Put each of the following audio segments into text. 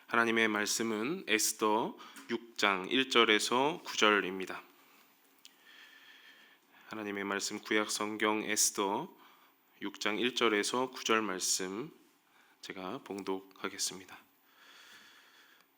하나님의 말씀은 에스더 6장 1절에서 9절입니다. 하나님의 말씀 구약 성경 에스더 6장 1절에서 9절 말씀 제가 봉독하겠습니다.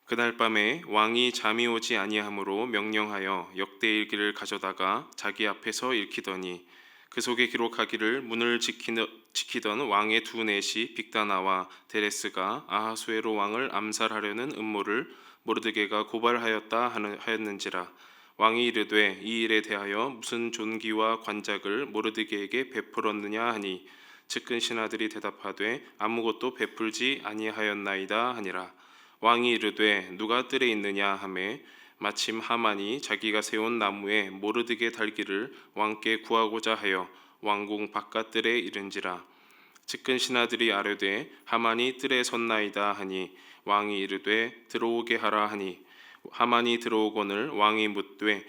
그날 밤에 왕이 잠이 오지 아니하므로 명령하여 역대일기를 가져다가 자기 앞에서 읽히더니 그 속에 기록하기를 문을 지키던 왕의 두 넷이 빅다나와 데레스가 아하수에로 왕을 암살하려는 음모를 모르드게가 고발하였다 하였는지라. 왕이 이르되 이 일에 대하여 무슨 존귀와 관작을 모르드게에게 베풀었느냐 하니 측근 신하들이 대답하되 아무것도 베풀지 아니하였나이다 하니라. 왕이 이르되 누가 뜰에 있느냐 하매 마침 하만이 자기가 세운 나무에 모르드게 달기를 왕께 구하고자 하여 왕궁 바깥뜰에 이른지라. 측근 신하들이 아뢰되 하만이 뜰에 섰나이다 하니 왕이 이르되 들어오게 하라 하니 하만이 들어오거늘 왕이 묻되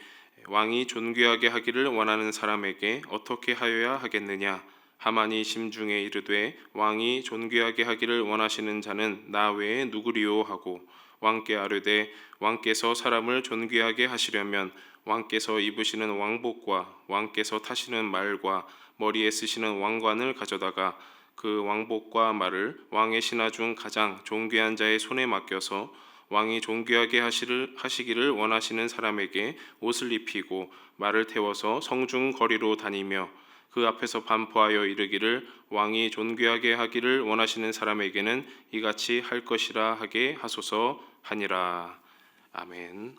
왕이 존귀하게 하기를 원하는 사람에게 어떻게 하여야 하겠느냐. 하만이 심중에 이르되 왕이 존귀하게 하기를 원하시는 자는 나 외에 누구리요 하고 왕께 아뢰되 왕께서 사람을 존귀하게 하시려면 왕께서 입으시는 왕복과 왕께서 타시는 말과 머리에 쓰시는 왕관을 가져다가 그 왕복과 말을 왕의 신하 중 가장 존귀한 자의 손에 맡겨서 왕이 존귀하게 하시기를 원하시는 사람에게 옷을 입히고 말을 태워서 성중 거리로 다니며 그 앞에서 반포하여 이르기를 왕이 존귀하게 하기를 원하시는 사람에게는 이같이 할 것이라 하게 하소서 하니라. 아멘.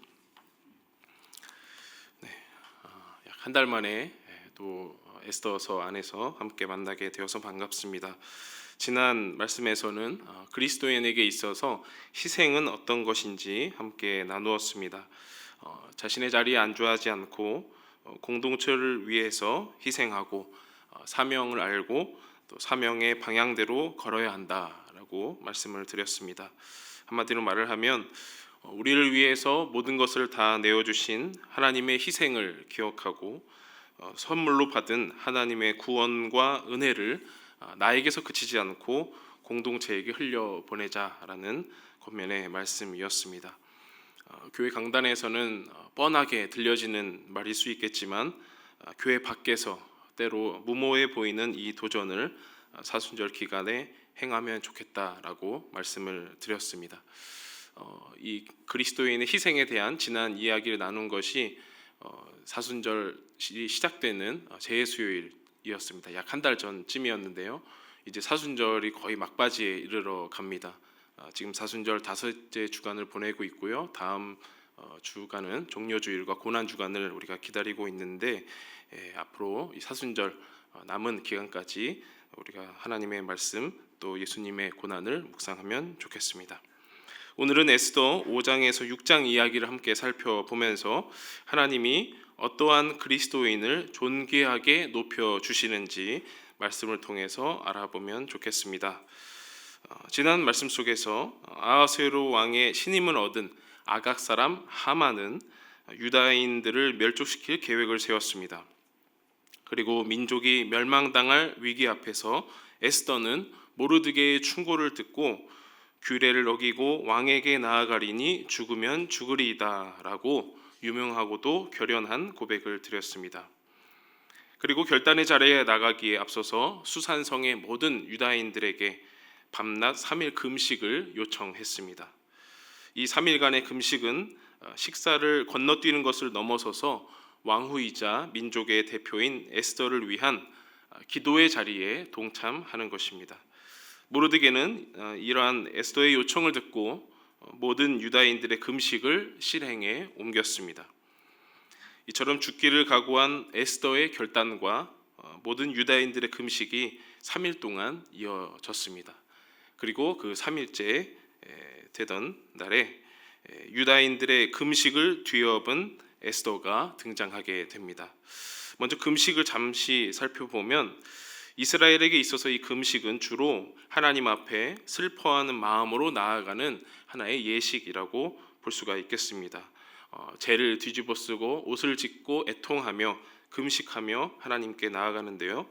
약 한 달 만에 또 에스더서 안에서 함께 만나게 되어서 반갑습니다. 지난 말씀에서는 그리스도인에게 있어서 희생은 어떤 것인지 함께 나누었습니다. 자신의 자리에 안주하지 않고 공동체를 위해서 희생하고 사명을 알고 또 사명의 방향대로 걸어야 한다라고 말씀을 드렸습니다. 한마디로 말을 하면 우리를 위해서 모든 것을 다 내어주신 하나님의 희생을 기억하고 선물로 받은 하나님의 구원과 은혜를 나에게서 그치지 않고 공동체에게 흘려보내자라는 권면의 말씀이었습니다. 교회 강단에서는 뻔하게 들려지는 말일 수 있겠지만 교회 밖에서 때로 무모해 보이는 이 도전을 사순절 기간에 행하면 좋겠다라고 말씀을 드렸습니다. 이 그리스도인의 희생에 대한 지난 이야기를 나눈 것이 사순절이 시작되는 재수요일이었습니다. 약 한 달 전쯤이었는데요. 이제 사순절이 거의 막바지에 이르러 갑니다. 지금 사순절 다섯째 주간을 보내고 있고요. 다음 주간은 종려주일과 고난주간을 우리가 기다리고 있는데 앞으로 이 사순절 남은 기간까지 우리가 하나님의 말씀 또 예수님의 고난을 묵상하면 좋겠습니다. 오늘은 에스더 5장에서 6장 이야기를 함께 살펴보면서 하나님이 어떠한 그리스도인을 존귀하게 높여주시는지 말씀을 통해서 알아보면 좋겠습니다. 지난 말씀 속에서 아하수에로 왕의 신임을 얻은 아각 사람 하만은 유다인들을 멸족시킬 계획을 세웠습니다. 그리고 민족이 멸망당할 위기 앞에서 에스더는 모르드게의 충고를 듣고 규례를 어기고 왕에게 나아가리니 죽으면 죽으리이다 라고 유명하고도 결연한 고백을 드렸습니다. 그리고 결단의 자리에 나가기에 앞서서 수산성의 모든 유다인들에게 밤낮 3일 금식을 요청했습니다. 이 3일간의 금식은 식사를 건너뛰는 것을 넘어서서 왕후이자 민족의 대표인 에스더를 위한 기도의 자리에 동참하는 것입니다. 모르드게는 이러한 에스더의 요청을 듣고 모든 유다인들의 금식을 실행에 옮겼습니다. 이처럼 죽기를 각오한 에스더의 결단과 모든 유다인들의 금식이 3일 동안 이어졌습니다. 그리고 그 3일째 되던 날에 유다인들의 금식을 뒤엎은 에스더가 등장하게 됩니다. 먼저 금식을 잠시 살펴보면 이스라엘에게 있어서 이 금식은 주로 하나님 앞에 슬퍼하는 마음으로 나아가는 하나의 예식이라고 볼 수가 있겠습니다. 죄를 뒤집어 쓰고 옷을 찢고 애통하며 금식하며 하나님께 나아가는데요.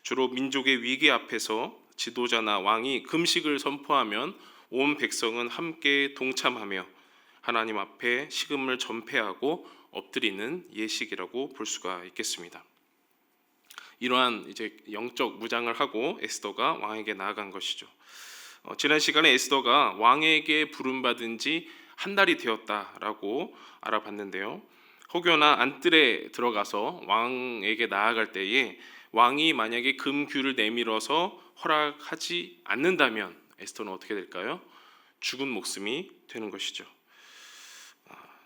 주로 민족의 위기 앞에서 지도자나 왕이 금식을 선포하면 온 백성은 함께 동참하며 하나님 앞에 식음을 전폐하고 엎드리는 예식이라고 볼 수가 있겠습니다. 이러한 이제 영적 무장을 하고 에스더가 왕에게 나아간 것이죠. 지난 시간에 에스더가 왕에게 부름받은 지 한 달이 되었다라고 알아봤는데요. 혹여나 안뜰에 들어가서 왕에게 나아갈 때에 왕이 만약에 금규를 내밀어서 허락하지 않는다면 에스더는 어떻게 될까요? 죽은 목숨이 되는 것이죠.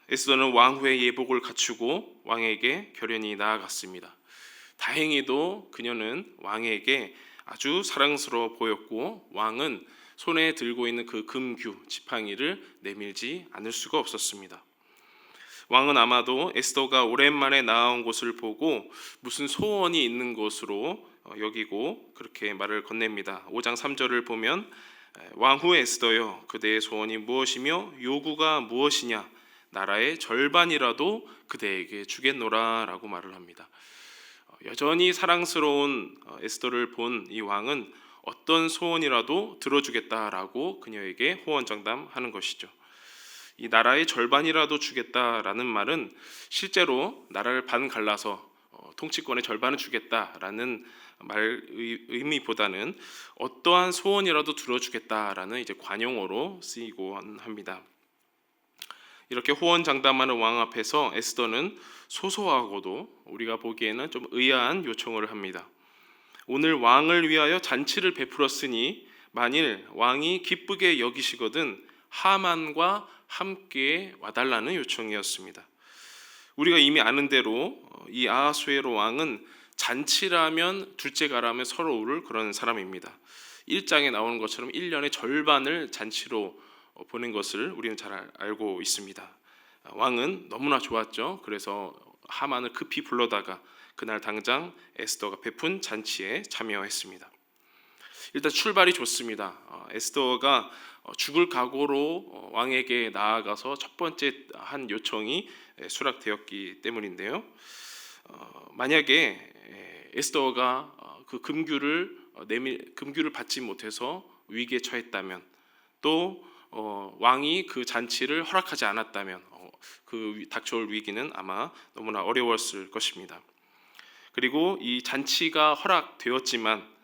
에스더는 왕후의 예복을 갖추고 왕에게 결연히 나아갔습니다. 다행히도 그녀는 왕에게 아주 사랑스러워 보였고 왕은 손에 들고 있는 그 금규 지팡이를 내밀지 않을 수가 없었습니다. 왕은 아마도 에스더가 오랜만에 나아온 것을 보고 무슨 소원이 있는 것으로 여기고 그렇게 말을 건넵니다. 5장 3절을 보면 왕후 에스더여 그대의 소원이 무엇이며 요구가 무엇이냐 나라의 절반이라도 그대에게 주겠노라 라고 말을 합니다. 여전히 사랑스러운 에스더를 본 이 왕은 어떤 소원이라도 들어주겠다라고 그녀에게 호언장담하는 것이죠. 이 나라의 절반이라도 주겠다라는 말은 실제로 나라를 반 갈라서 통치권의 절반을 주겠다라는 의미보다는 어떠한 소원이라도 들어주겠다라는 이제 관용어로 쓰이곤 합니다. 이렇게 호언장담하는 왕 앞에서 에스더는 소소하고도 우리가 보기에는 좀 의아한 요청을 합니다. 오늘 왕을 위하여 잔치를 베풀었으니 만일 왕이 기쁘게 여기시거든 하만과 함께 와달라는 요청이었습니다. 우리가 이미 아는 대로 이 아하수에로 왕은 잔치라면 둘째가라면 서러울 그런 사람입니다. 1장에 나오는 것처럼 1년의 절반을 잔치로 보낸 것을 우리는 잘 알고 있습니다. 왕은 너무나 좋았죠. 그래서 하만을 급히 불러다가 그날 당장 에스더가 베푼 잔치에 참여했습니다. 일단 출발이 좋습니다. 에스더가 죽을 각오로 왕에게 나아가서 첫 번째 한 요청이 수락되었기 때문인데요. 만약에 에스더가 그 금규를 받지 못해서 위기에 처했다면 또 왕이 그 잔치를 허락하지 않았다면 그 닥쳐올 위기는 아마 너무나 어려웠을 것입니다. 그리고 이 잔치가 허락되었지만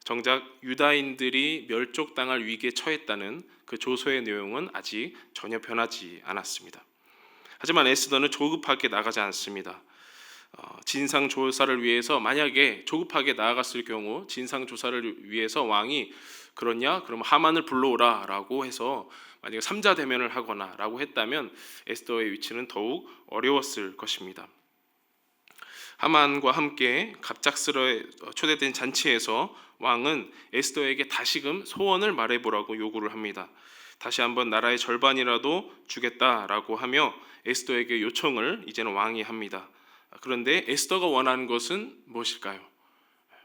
정작 유다인들이 멸족당할 위기에 처했다는 그 조서의 내용은 아직 전혀 변하지 않았습니다. 하지만 에스더는 조급하게 나가지 않습니다. 진상 조사를 위해서 만약에 조급하게 나아갔을 경우 진상 조사를 위해서 왕이 그렇냐? 그럼 하만을 불러오라라고 해서 만약에 삼자 대면을 하거나라고 했다면 에스더의 위치는 더욱 어려웠을 것입니다. 하만과 함께 갑작스레 초대된 잔치에서 왕은 에스더에게 다시금 소원을 말해보라고 요구를 합니다. 다시 한번 나라의 절반이라도 주겠다라고 하며 에스더에게 요청을 이제는 왕이 합니다. 그런데 에스더가 원하는 것은 무엇일까요?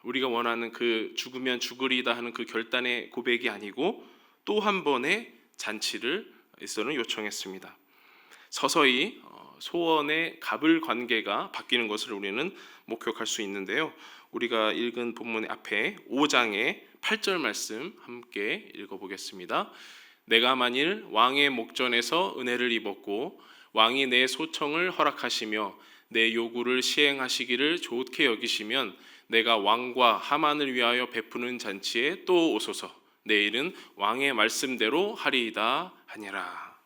우리가 원하는 그 죽으면 죽으리다 하는 그 결단의 고백이 아니고 또 한 번의 잔치를 에스더는 요청했습니다. 서서히 소원의 갑을 관계가 바뀌는 것을 우리는 목격할 수 있는데요. 우리가 읽은 본문의 앞에 5장의 8절 말씀 함께 읽어보겠습니다. 내가 만일 왕의 목전에서 은혜를 입었고 왕이 내 소청을 허락하시며 내 요구를 시행하시기를 좋게 여기시면 내가 왕과 하만을 위하여 베푸는 잔치에 또 오소서. 내일은 왕의 말씀대로 하리이다 하니라.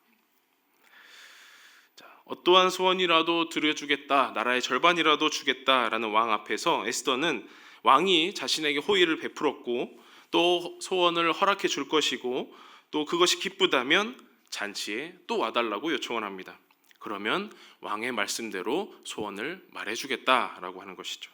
어떠한 소원이라도 들어주겠다, 나라의 절반이라도 주겠다라는 왕 앞에서 에스더는 왕이 자신에게 호의를 베풀었고 또 소원을 허락해 줄 것이고 또 그것이 기쁘다면 잔치에 또 와달라고 요청을 합니다. 그러면 왕의 말씀대로 소원을 말해주겠다라고 하는 것이죠.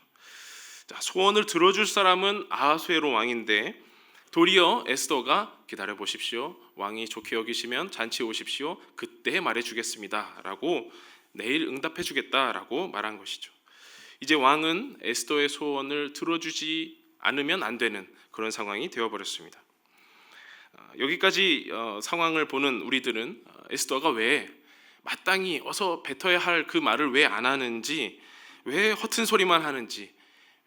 자, 소원을 들어줄 사람은 아하수에로 왕인데 도리어 에스더가 기다려 보십시오. 왕이 좋게 여기시면 잔치에 오십시오. 그때 말해주겠습니다. 라고 내일 응답해 주겠다라고 말한 것이죠. 이제 왕은 에스더의 소원을 들어주지 않으면 안 되는 그런 상황이 되어버렸습니다. 여기까지 상황을 보는 우리들은 에스더가 왜 마땅히 어서 뱉어야 할 그 말을 왜 안 하는지, 왜 허튼 소리만 하는지,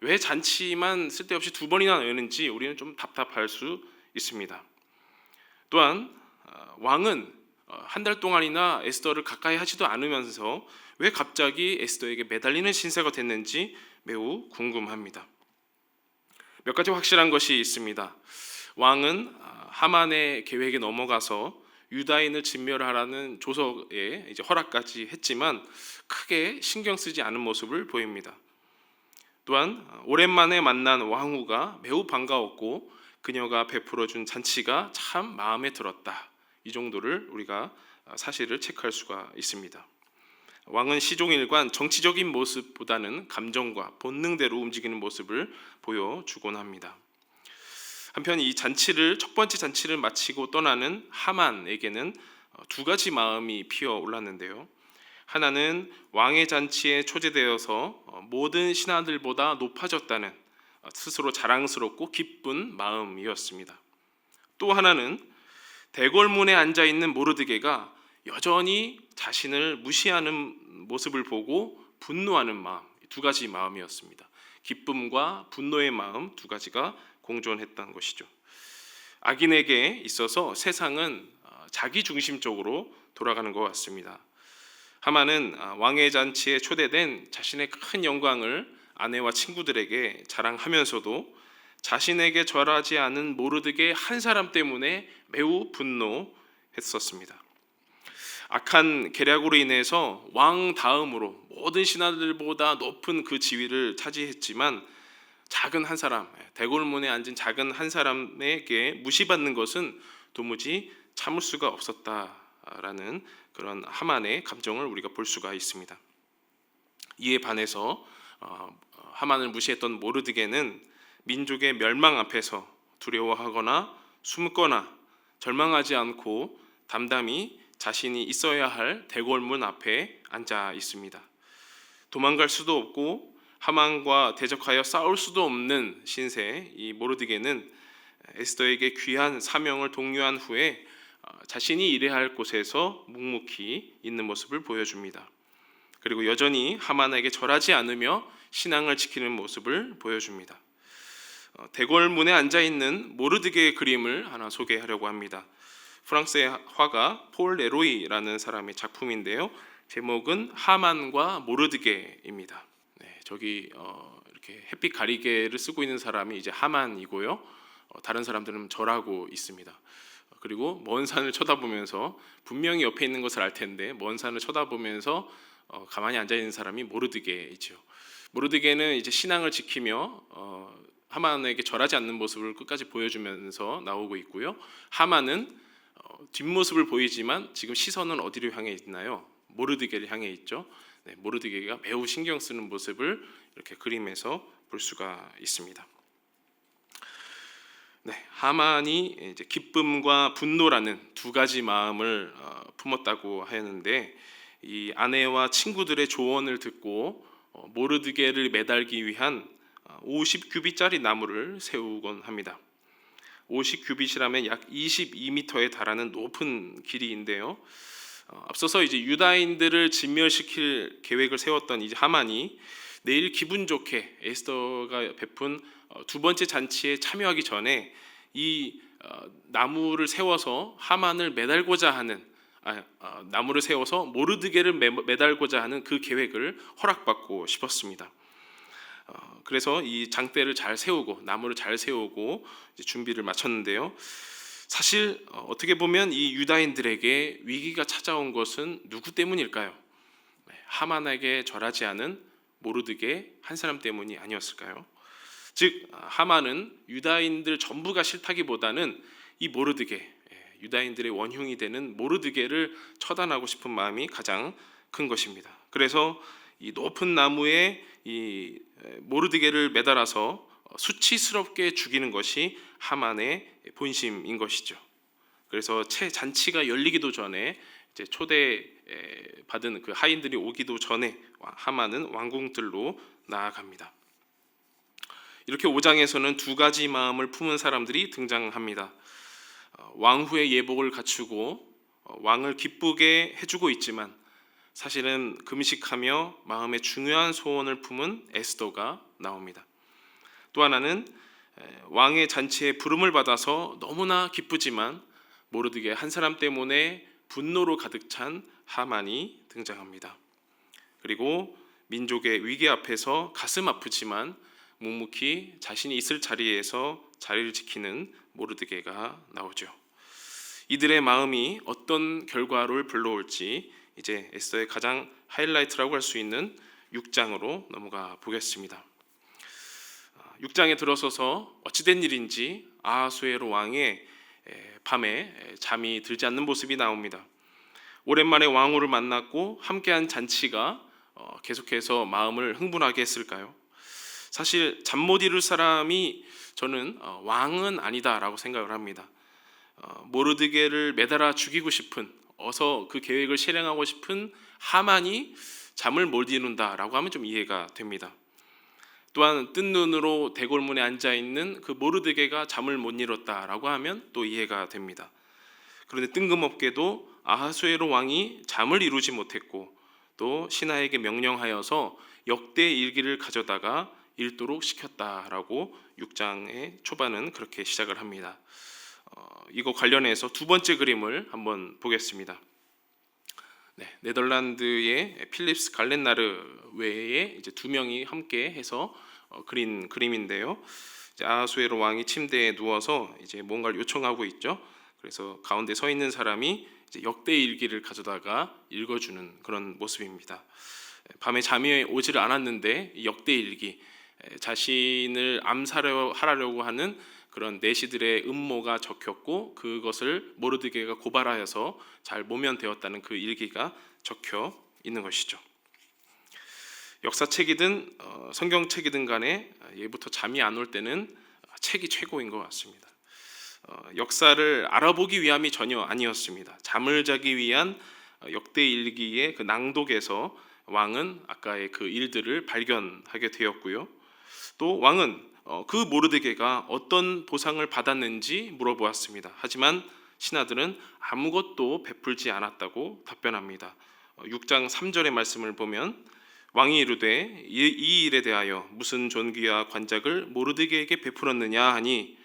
왜 잔치만 쓸데없이 2번이나 여는지 우리는 좀 답답할 수 있습니다. 또한 왕은 한 달 동안이나 에스더를 가까이 하지도 않으면서 왜 갑자기 에스더에게 매달리는 신세가 됐는지 매우 궁금합니다. 몇 가지 확실한 것이 있습니다. 왕은 하만의 계획에 넘어가서 유다인을 진멸하라는 조서에 이제 허락까지 했지만 크게 신경 쓰지 않은 모습을 보입니다. 또한 오랜만에 만난 왕후가 매우 반가웠고 그녀가 베풀어준 잔치가 참 마음에 들었다. 이 정도를 우리가 사실을 체크할 수가 있습니다. 왕은 시종일관 정치적인 모습보다는 감정과 본능대로 움직이는 모습을 보여주곤 합니다. 한편 이 첫 번째 잔치를 마치고 떠나는 하만에게는 두 가지 마음이 피어올랐는데요. 하나는 왕의 잔치에 초대되어서 모든 신하들보다 높아졌다는 스스로 자랑스럽고 기쁜 마음이었습니다. 또 하나는 대궐문에 앉아 있는 모르드게가 여전히 자신을 무시하는 모습을 보고 분노하는 마음, 두 가지 마음이었습니다. 기쁨과 분노의 마음 두 가지가 공존했던 것이죠. 악인에게 있어서 세상은 자기 중심적으로 돌아가는 것 같습니다. 하만은 왕의 잔치에 초대된 자신의 큰 영광을 아내와 친구들에게 자랑하면서도 자신에게 절하지 않은 모르드게 한 사람 때문에 매우 분노했었습니다. 악한 계략으로 인해서 왕 다음으로 모든 신하들보다 높은 그 지위를 차지했지만 작은 한 사람, 대궐문에 앉은 작은 한 사람에게 무시받는 것은 도무지 참을 수가 없었다라는 그런 하만의 감정을 우리가 볼 수가 있습니다. 이에 반해서 하만을 무시했던 모르드게는 민족의 멸망 앞에서 두려워하거나 숨거나 절망하지 않고 담담히 자신이 있어야 할 대궐문 앞에 앉아 있습니다. 도망갈 수도 없고 하만과 대적하여 싸울 수도 없는 신세 이 모르드게는 에스더에게 귀한 사명을 독려한 후에 자신이 일해야 할 곳에서 묵묵히 있는 모습을 보여줍니다. 그리고 여전히 하만에게 절하지 않으며 신앙을 지키는 모습을 보여줍니다. 대궐문에 앉아 있는 모르드게의 그림을 하나 소개하려고 합니다. 프랑스의 화가 폴 레로이라는 사람의 작품인데요. 제목은 하만과 모르드게입니다. 네, 저기 이렇게 햇빛 가리개를 쓰고 있는 사람이 이제 하만이고요. 다른 사람들은 절하고 있습니다. 그리고 먼 산을 쳐다보면서 분명히 옆에 있는 것을 알 텐데 먼 산을 쳐다보면서 가만히 앉아 있는 사람이 모르드게이죠. 모르드게는 이제 신앙을 지키며 하만에게 절하지 않는 모습을 끝까지 보여주면서 나오고 있고요. 하만은 뒷모습을 보이지만 지금 시선은 어디를 향해 있나요? 모르드게를 향해 있죠. 네, 모르드게가 매우 신경 쓰는 모습을 이렇게 그림에서 볼 수가 있습니다. 네, 하만이 이제 기쁨과 분노라는 두 가지 마음을 품었다고 하는데 이 아내와 친구들의 조언을 듣고 모르드게를 매달기 위한 50규빗짜리 나무를 세우곤 합니다. 50규빗이라면 약 22m에 달하는 높은 길이인데요. 앞서서 이제 유다인들을 진멸시킬 계획을 세웠던 이제 하만이 내일 기분 좋게 에스더가 베푼 두 번째 잔치에 참여하기 전에 이 나무를 세워서 하만을 매달고자 하는 나무를 세워서 모르드게를 매달고자 하는 그 계획을 허락받고 싶었습니다. 그래서 이 장대를 잘 세우고 나무를 잘 세우고 이제 준비를 마쳤는데요. 사실 어떻게 보면 이 유다인들에게 위기가 찾아온 것은 누구 때문일까요? 하만에게 절하지 않은 모르드게 한 사람 때문이 아니었을까요? 즉 하만은 유다인들 전부가 싫다기보다는 이 모르드게 유다인들의 원흉이 되는 모르드게를 처단하고 싶은 마음이 가장 큰 것입니다. 그래서 이 높은 나무에 이 모르드게를 매달아서 수치스럽게 죽이는 것이 하만의 본심인 것이죠. 그래서 채 잔치가 열리기도 전에 이제 초대 받은 그 하인들이 오기도 전에 하만은 왕궁들로 나아갑니다. 이렇게 5장에서는 두 가지 마음을 품은 사람들이 등장합니다. 왕후의 예복을 갖추고 왕을 기쁘게 해주고 있지만 사실은 금식하며 마음의 중요한 소원을 품은 에스더가 나옵니다. 또 하나는 왕의 잔치에 부름을 받아서 너무나 기쁘지만 모르드게 한 사람 때문에 분노로 가득 찬 하만이 등장합니다. 그리고 민족의 위기 앞에서 가슴 아프지만 묵묵히 자신이 있을 자리에서 자리를 지키는 모르드게가 나오죠. 이들의 마음이 어떤 결과를 불러올지 이제 에스더의 가장 하이라이트라고 할 수 있는 6장으로 넘어가 보겠습니다. 6장에 들어서서 어찌된 일인지 아하수에로 왕의 밤에 잠이 들지 않는 모습이 나옵니다. 오랜만에 왕후를 만났고 함께한 잔치가 계속해서 마음을 흥분하게 했을까요? 사실 잠 못 이룰 사람이 저는 왕은 아니다라고 생각을 합니다. 모르드게를 매달아 죽이고 싶은, 어서 그 계획을 실행하고 싶은 하만이 잠을 못 이룬다라고 하면 좀 이해가 됩니다. 또한 뜬 눈으로 대궐문에 앉아 있는 그 모르드게가 잠을 못 이뤘다라고 하면 또 이해가 됩니다. 그런데 뜬금없게도 아하수에로 왕이 잠을 이루지 못했고 또 신하에게 명령하여서 역대 일기를 가져다가 읽도록 시켰다라고 6장의 초반은 그렇게 시작을 합니다. 이거 관련해서 두 번째 그림을 한번 보겠습니다. 네덜란드의 필립스 갈렌나르 외에 이제 두 명이 함께 해서 그린 그림인데요. 이제 아하수에로 왕이 침대에 누워서 이제 뭔가를 요청하고 있죠. 그래서 가운데 서 있는 사람이 이제 역대 일기를 가져다가 읽어주는 그런 모습입니다. 밤에 잠이 오지를 않았는데 이 역대 일기, 자신을 암살하려고 하는 그런 내시들의 음모가 적혔고 그것을 모르드게가 고발하여서 잘 모면되었다는 그 일기가 적혀 있는 것이죠. 역사책이든 성경책이든 간에 예부터 잠이 안 올 때는 책이 최고인 것 같습니다. 역사를 알아보기 위함이 전혀 아니었습니다. 잠을 자기 위한 역대 일기의 그 낭독에서 왕은 아까의 그 일들을 발견하게 되었고요. 또 왕은 그 모르드게가 어떤 보상을 받았는지 물어보았습니다. 하지만 신하들은 아무것도 베풀지 않았다고 답변합니다. 6장 3절의 말씀을 보면 왕이 이르되 이 일에 대하여 무슨 존귀와 관작을 모르드게에게 베풀었느냐 하니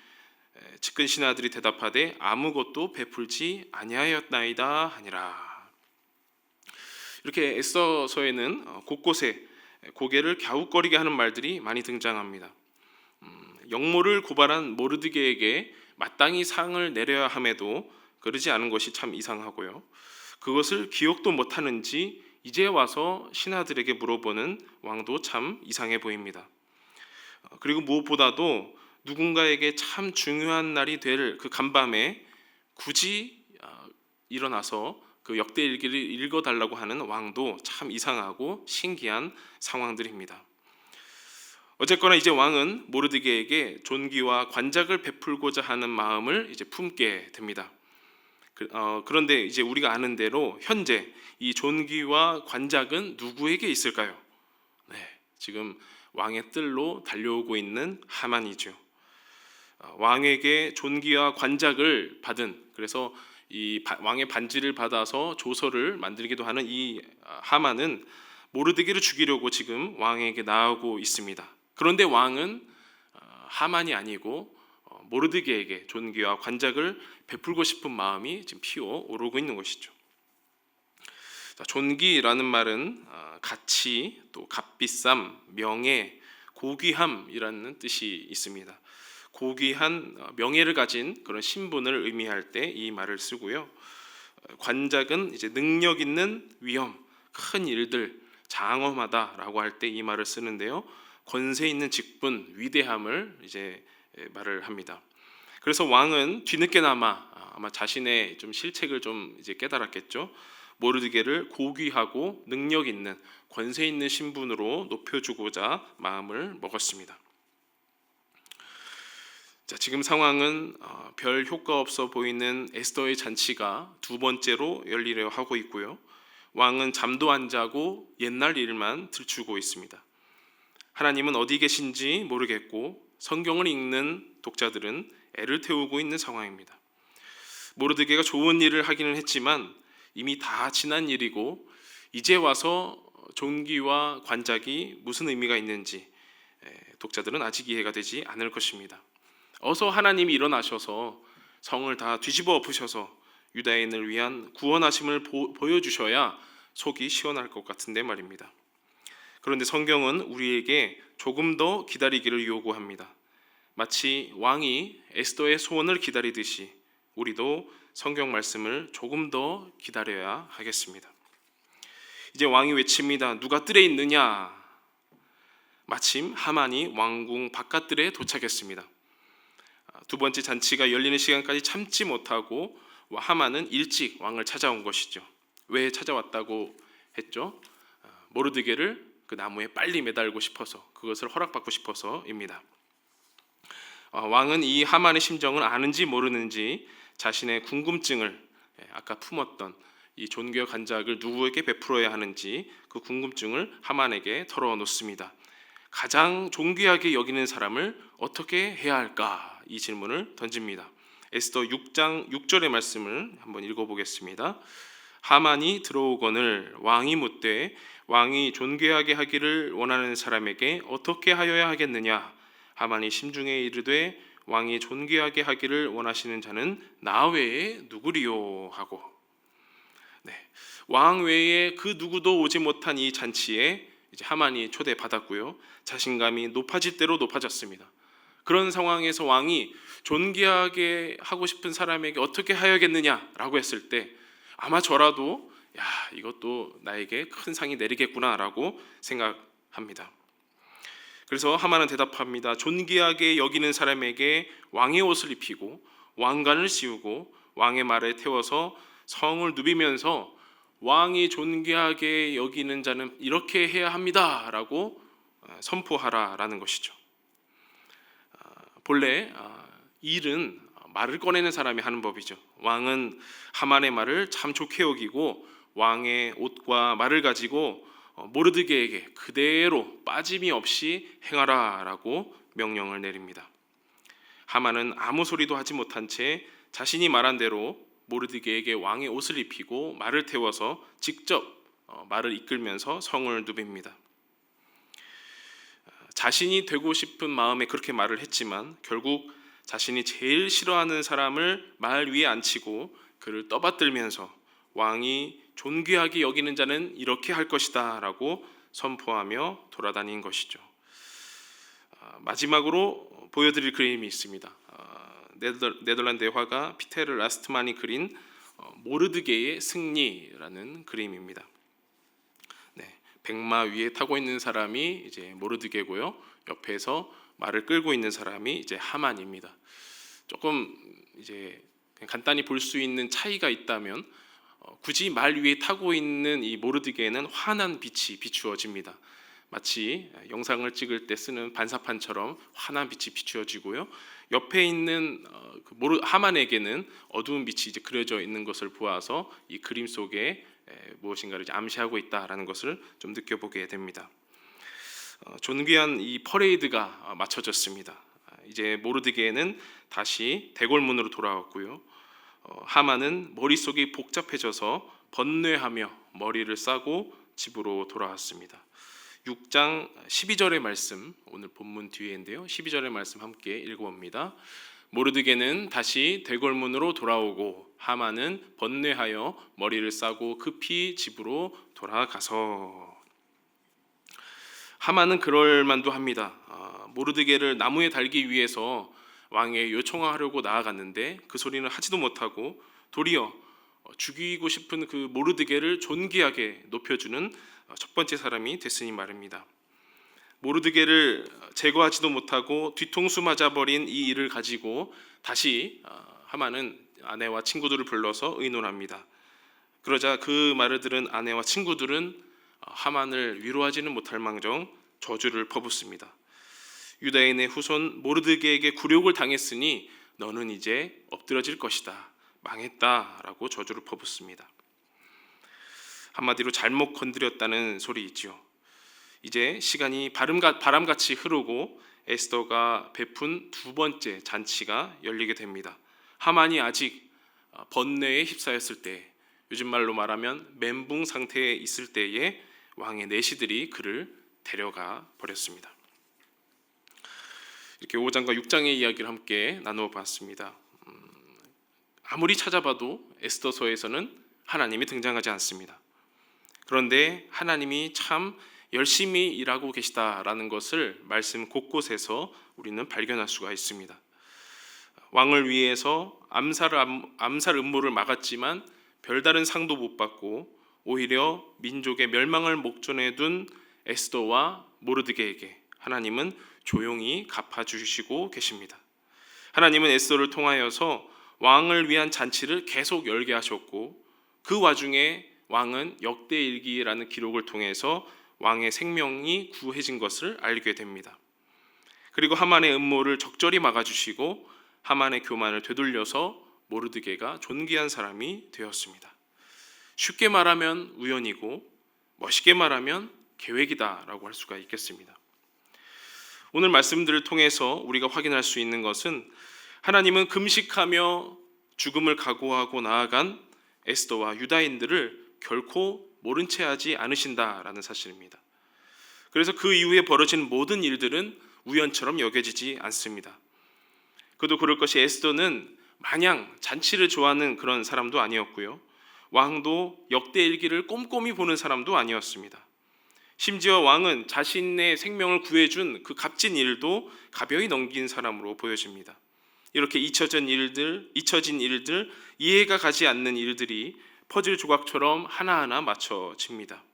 측근 신하들이 대답하되 아무것도 베풀지 아니하였나이다 하니라. 이렇게 에스더서에는 곳곳에 고개를 갸웃거리게 하는 말들이 많이 등장합니다. 역모를 고발한 모르드게에게 마땅히 상을 내려야 함에도 그러지 않은 것이 참 이상하고요. 그것을 기억도 못하는지 이제 와서 신하들에게 물어보는 왕도 참 이상해 보입니다. 그리고 무엇보다도 누군가에게 참 중요한 날이 될 그 간밤에 굳이 일어나서 그 역대 일기를 읽어달라고 하는 왕도 참 이상하고 신기한 상황들입니다. 어쨌거나 이제 왕은 모르드게에게 존귀와 관작을 베풀고자 하는 마음을 이제 품게 됩니다. 그런데 이제 우리가 아는 대로 현재 이 존귀와 관작은 누구에게 있을까요? 지금 왕의 뜰로 달려오고 있는 하만이죠. 왕에게 존귀와 관작을 받은, 그래서 이 왕의 반지를 받아서 조서를 만들기도 하는 이 하만은 모르드게를 죽이려고 지금 왕에게 나아오고 있습니다. 그런데 왕은 하만이 아니고 모르드게에게 존귀와 관작을 베풀고 싶은 마음이 지금 피어오르고 있는 것이죠. 존귀라는 말은 가치, 또 값비쌈, 명예, 고귀함이라는 뜻이 있습니다. 고귀한 명예를 가진 그런 신분을 의미할 때 이 말을 쓰고요. 관작은 이제 능력 있는 위엄, 큰 일들, 장엄하다라고 할 때 이 말을 쓰는데요. 권세 있는 직분, 위대함을 이제 말을 합니다. 그래서 왕은 뒤늦게나마 아마 자신의 좀 실책을 좀 이제 깨달았겠죠. 모르드게를 고귀하고 능력 있는 권세 있는 신분으로 높여주고자 마음을 먹었습니다. 자, 지금 상황은 별 효과 없어 보이는 에스더의 잔치가 두 번째로 열리려 하고 있고요. 왕은 잠도 안 자고 옛날 일만 들추고 있습니다. 하나님은 어디 계신지 모르겠고 성경을 읽는 독자들은 애를 태우고 있는 상황입니다. 모르드게가 좋은 일을 하기는 했지만 이미 다 지난 일이고 이제 와서 존귀와 관작이 무슨 의미가 있는지 독자들은 아직 이해가 되지 않을 것입니다. 어서 하나님이 일어나셔서 성을 다 뒤집어 엎으셔서 유다인을 위한 구원하심을 보여주셔야 속이 시원할 것 같은데 말입니다. 그런데 성경은 우리에게 조금 더 기다리기를 요구합니다. 마치 왕이 에스더의 소원을 기다리듯이 우리도 성경 말씀을 조금 더 기다려야 하겠습니다. 이제 왕이 외칩니다. 누가 뜰에 있느냐? 마침 하만이 왕궁 바깥뜰에 도착했습니다. 두 번째 잔치가 열리는 시간까지 참지 못하고 하만은 일찍 왕을 찾아온 것이죠. 왜 찾아왔다고 했죠? 모르드게를 그 나무에 빨리 매달고 싶어서, 그것을 허락받고 싶어서입니다. 왕은 이 하만의 심정을 아는지 모르는지 자신의 궁금증을, 아까 품었던 이 존귀와 간작을 누구에게 베풀어야 하는지 그 궁금증을 하만에게 털어놓습니다. 가장 존귀하게 여기는 사람을 어떻게 해야 할까? 이 질문을 던집니다. 에스더 6장 6절의 말씀을 한번 읽어보겠습니다. 하만이 들어오거늘 왕이 묻되 왕이 존귀하게 하기를 원하는 사람에게 어떻게 하여야 하겠느냐? 하만이 심중에 이르되 왕이 존귀하게 하기를 원하시는 자는 나 외에 누구리요? 하고, 왕 외에 그 누구도 오지 못한 이 잔치에 이제 하만이 초대받았고요. 자신감이 높아질 대로 높아졌습니다. 그런 상황에서 왕이 존귀하게 하고 싶은 사람에게 어떻게 하여겠느냐라고 했을 때 아마 저라도 이것도 나에게 큰 상이 내리겠구나라고 생각합니다. 그래서 하만은 대답합니다. 존귀하게 여기는 사람에게 왕의 옷을 입히고 왕관을 씌우고 왕의 말에 태워서 성을 누비면서 왕이 존귀하게 여기는 자는 이렇게 해야 합니다라고 선포하라라는 것이죠. 본래 일은 말을 꺼내는 사람이 하는 법이죠. 왕은 하만의 말을 참 좋게 여기고 왕의 옷과 말을 가지고 모르드게에게 그대로 빠짐이 없이 행하라라고 명령을 내립니다. 하만은 아무 소리도 하지 못한 채 자신이 말한 대로 모르드게에게 왕의 옷을 입히고 말을 태워서 직접 말을 이끌면서 성을 누빕니다. 자신이 되고 싶은 마음에 그렇게 말을 했지만 결국 자신이 제일 싫어하는 사람을 말 위에 앉히고 그를 떠받들면서 왕이 존귀하게 여기는 자는 이렇게 할 것이다 라고 선포하며 돌아다닌 것이죠. 마지막으로 보여드릴 그림이 있습니다. 네덜란드의 화가 피테르 라스트만이 그린 모르드게의 승리라는 그림입니다. 백마 위에 타고 있는 사람이 이제 모르드게고요. 옆에서 말을 끌고 있는 사람이 이제 하만입니다. 조금 이제 간단히 볼 수 있는 차이가 있다면 굳이 말 위에 타고 있는 이 모르드게는 환한 빛이 비추어집니다. 마치 영상을 찍을 때 쓰는 반사판처럼 환한 빛이 비추어지고요. 옆에 있는 하만에게는 어두운 빛이 이제 그려져 있는 것을 보아서 이 그림 속에 무엇인가를 이제 암시하고 있다라는 것을 좀 느껴보게 됩니다. 존귀한 이 퍼레이드가 마쳐졌습니다. 이제 모르드게는 다시 대궐문으로 돌아왔고요. 하만은 머릿속이 복잡해져서 번뇌하며 머리를 싸고 집으로 돌아왔습니다. 6장 12절의 말씀, 오늘 본문 뒤에인데요. 12절의 말씀 함께 읽어봅니다. 모르드게는 다시 대궐문으로 돌아오고 하만은 번뇌하여 머리를 싸고 급히 집으로 돌아가서. 하만은 그럴 만도 합니다. 모르드게를 나무에 달기 위해서 왕에 요청하려고 나아갔는데 그 소리는 하지도 못하고 도리어 죽이고 싶은 그 모르드게를 존귀하게 높여주는 첫 번째 사람이 됐으니 말입니다. 모르드게를 제거하지도 못하고 뒤통수 맞아버린 이 일을 가지고 다시 하만은 아내와 친구들을 불러서 의논합니다. 그러자 그 말을 들은 아내와 친구들은 하만을 위로하지는 못할 망정 저주를 퍼붓습니다. 유다인의 후손 모르드게에게 굴욕을 당했으니 너는 이제 엎드러질 것이다. 망했다라고 저주를 퍼붓습니다. 한마디로 잘못 건드렸다는 소리이지요. 이제 시간이 바람같이 흐르고 에스더가 베푼 두 번째 잔치가 열리게 됩니다. 하만이 아직 번뇌에 휩싸였을 때, 요즘 말로 말하면 멘붕 상태에 있을 때에 왕의 내시들이 그를 데려가 버렸습니다. 이렇게 5장과 6장의 이야기를 함께 나누어 봤습니다. 아무리 찾아봐도 에스더서에서는 하나님이 등장하지 않습니다. 그런데 하나님이 참 열심히 일하고 계시다라는 것을 말씀 곳곳에서 우리는 발견할 수가 있습니다. 왕을 위해서 암살 음모를 막았지만 별다른 상도 못 받고 오히려 민족의 멸망을 목전에 둔 에스더와 모르드게에게 하나님은 조용히 갚아주시고 계십니다. 하나님은 에스더를 통하여서 왕을 위한 잔치를 계속 열게 하셨고, 그 와중에 왕은 역대일기라는 기록을 통해서 왕의 생명이 구해진 것을 알게 됩니다. 그리고 하만의 음모를 적절히 막아주시고 하만의 교만을 되돌려서 모르드게가 존귀한 사람이 되었습니다. 쉽게 말하면 우연이고 멋있게 말하면 계획이다라고 할 수가 있겠습니다. 오늘 말씀들을 통해서 우리가 확인할 수 있는 것은 하나님은 금식하며 죽음을 각오하고 나아간 에스더와 유다인들을 결코 모른 채 하지 않으신다라는 사실입니다. 그래서 그 이후에 벌어진 모든 일들은 우연처럼 여겨지지 않습니다. 그도 그럴 것이 에스더는 마냥 잔치를 좋아하는 그런 사람도 아니었고요, 왕도 역대일기를 꼼꼼히 보는 사람도 아니었습니다. 심지어 왕은 자신의 생명을 구해준 그 값진 일도 가벼이 넘긴 사람으로 보여집니다. 이렇게 잊혀진 일들, 이해가 가지 않는 일들이 퍼즐 조각처럼 하나하나 맞춰집니다.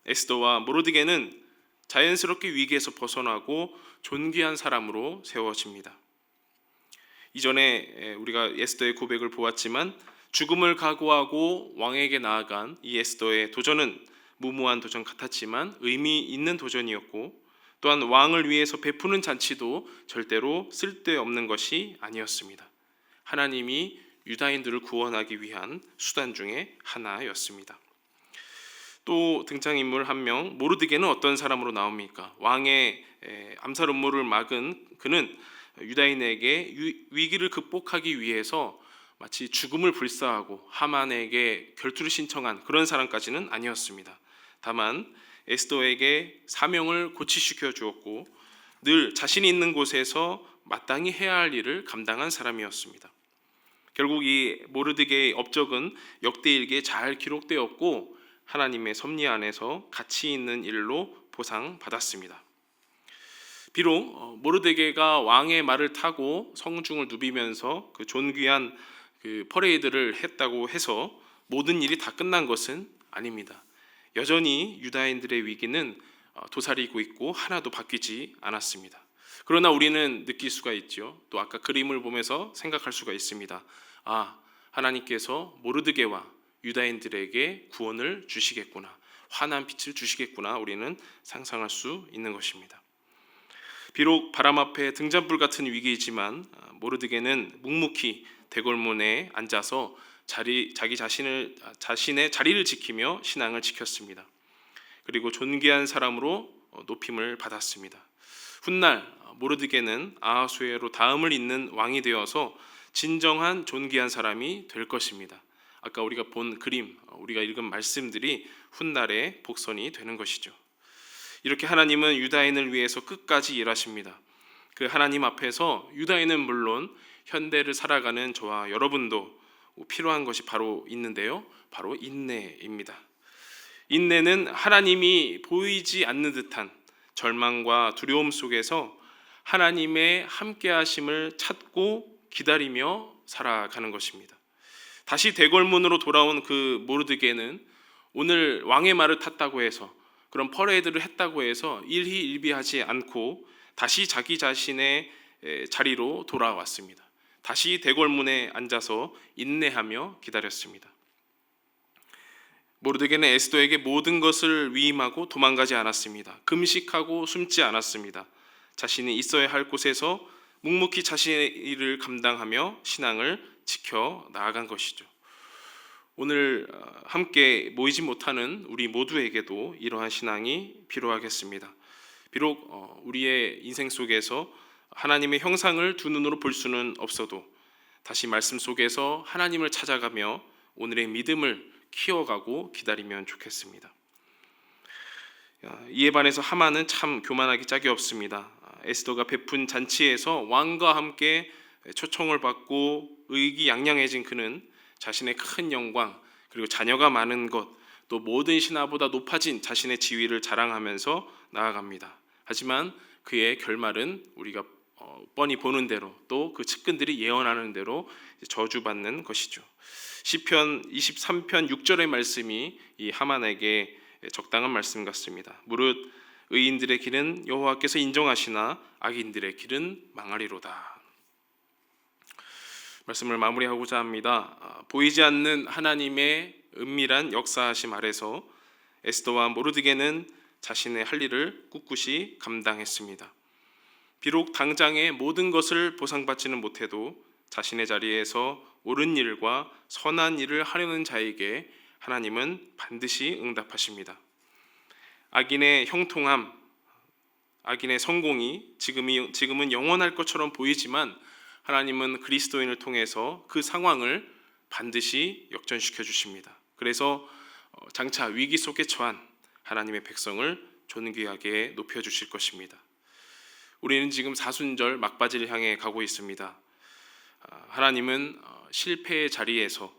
에스더와 모르드게는 자연스럽게 위기에서 벗어나고 존귀한 사람으로 세워집니다. 이전에 우리가 에스더의 고백을 보았지만 죽음을 각오하고 왕에게 나아간 이 에스더의 도전은 무모한 도전 같았지만 의미 있는 도전이었고, 또한 왕을 위해서 베푸는 잔치도 절대로 쓸데없는 것이 아니었습니다. 하나님이 유다인들을 구원하기 위한 수단 중에 하나였습니다. 또 등장인물 한 명, 모르드게는 어떤 사람으로 나옵니까? 왕의 암살 음모를 막은 그는 유다인에게 위기를 극복하기 위해서 마치 죽음을 불사하고 하만에게 결투를 신청한 그런 사람까지는 아니었습니다. 다만 에스더에게 사명을 고치시켜 주었고 늘 자신이 있는 곳에서 마땅히 해야 할 일을 감당한 사람이었습니다. 결국 이 모르드게의 업적은 역대일기에 잘 기록되었고 하나님의 섭리 안에서 가치 있는 일로 보상받았습니다. 비록 모르드게가 왕의 말을 타고 성중을 누비면서 그 존귀한 그 퍼레이드를 했다고 해서 모든 일이 다 끝난 것은 아닙니다. 여전히 유다인들의 위기는 도사리고 있고 하나도 바뀌지 않았습니다. 그러나 우리는 느낄 수가 있죠. 또 아까 그림을 보면서 생각할 수가 있습니다. 하나님께서 모르드게와 유다인들에게 구원을 주시겠구나, 환한 빛을 주시겠구나, 우리는 상상할 수 있는 것입니다. 비록 바람 앞에 등잔불 같은 위기이지만 모르드게는 묵묵히 대궐문에 앉아서 자기 자신의 자리를 지키며 신앙을 지켰습니다. 그리고 존귀한 사람으로 높임을 받았습니다. 훗날 모르드게는 아하수에로 다음을 잇는 왕이 되어서 진정한 존귀한 사람이 될 것입니다. 아까 우리가 본 그림, 우리가 읽은 말씀들이 훗날의 복선이 되는 것이죠. 이렇게 하나님은 유다인을 위해서 끝까지 일하십니다. 그 하나님 앞에서 유다인은 물론 현대를 살아가는 저와 여러분도 필요한 것이 바로 있는데요, 바로 인내입니다. 인내는 하나님이 보이지 않는 듯한 절망과 두려움 속에서 하나님의 함께하심을 찾고 기다리며 살아가는 것입니다. 다시 대궐문으로 돌아온 그 모르드게는 오늘 왕의 말을 탔다고 해서, 그런 퍼레이드를 했다고 해서 일희일비하지 않고 다시 자기 자신의 자리로 돌아왔습니다. 다시 대궐문에 앉아서 인내하며 기다렸습니다. 모르드게는 에스더에게 모든 것을 위임하고 도망가지 않았습니다. 금식하고 숨지 않았습니다. 자신이 있어야 할 곳에서 묵묵히 자신의 일을 감당하며 신앙을 지켜 나아간 것이죠. 오늘 함께 모이지 못하는 우리 모두에게도 이러한 신앙이 필요하겠습니다. 비록 우리의 인생 속에서 하나님의 형상을 두 눈으로 볼 수는 없어도 다시 말씀 속에서 하나님을 찾아가며 오늘의 믿음을 키워가고 기다리면 좋겠습니다. 이에 반해서 하만은 참 교만하기 짝이 없습니다. 에스더가 베푼 잔치에서 왕과 함께 초청을 받고 의기양양해진 그는 자신의 큰 영광 그리고 자녀가 많은 것 또 모든 신하보다 높아진 자신의 지위를 자랑하면서 나아갑니다. 하지만 그의 결말은 우리가 뻔히 보는 대로 또 그 측근들이 예언하는 대로 저주받는 것이죠. 시편 23편 6절의 말씀이 이 하만에게 적당한 말씀 같습니다. 무릇 의인들의 길은 여호와께서 인정하시나 악인들의 길은 망하리로다. 말씀을 마무리하고자 합니다. 보이지 않는 하나님의 은밀한 역사하심 아래서 에스더와 모르드게는 자신의 할 일을 꿋꿋이 감당했습니다. 비록 당장의 모든 것을 보상받지는 못해도 자신의 자리에서 옳은 일과 선한 일을 하려는 자에게 하나님은 반드시 응답하십니다. 악인의 형통함, 악인의 성공이 지금은 영원할 것처럼 보이지만 하나님은 그리스도인을 통해서 그 상황을 반드시 역전시켜 주십니다. 그래서 장차 위기 속에 처한 하나님의 백성을 존귀하게 높여 주실 것입니다. 우리는 지금 사순절 막바지를 향해 가고 있습니다. 하나님은 실패의 자리에서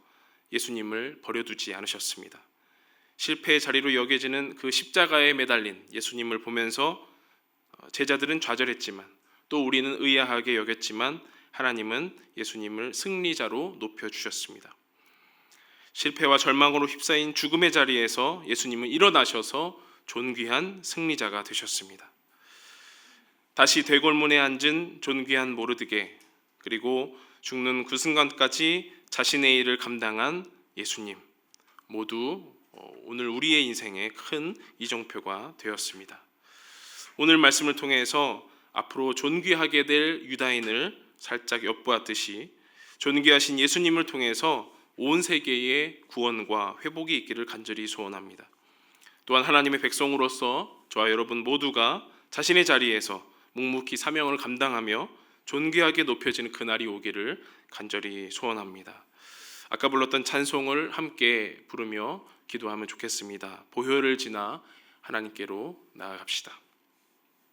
예수님을 버려두지 않으셨습니다. 실패의 자리로 여겨지는 그 십자가에 매달린 예수님을 보면서 제자들은 좌절했지만 또 우리는 의아하게 여겼지만 하나님은 예수님을 승리자로 높여주셨습니다. 실패와 절망으로 휩싸인 죽음의 자리에서 예수님은 일어나셔서 존귀한 승리자가 되셨습니다. 다시 대궐문에 앉은 존귀한 모르드게 그리고 죽는 그 순간까지 자신의 일을 감당한 예수님 모두 오늘 우리의 인생에 큰 이정표가 되었습니다. 오늘 말씀을 통해서 앞으로 존귀하게 될 유다인을 살짝 엿보았듯이 존귀하신 예수님을 통해서 온 세계에 구원과 회복이 있기를 간절히 소원합니다. 또한 하나님의 백성으로서 저와 여러분 모두가 자신의 자리에서 묵묵히 사명을 감당하며 존귀하게 높여지는 그날이 오기를 간절히 소원합니다. 아까 불렀던 찬송을 함께 부르며 기도하면 좋겠습니다. 보혈을 지나 하나님께로 나아갑시다.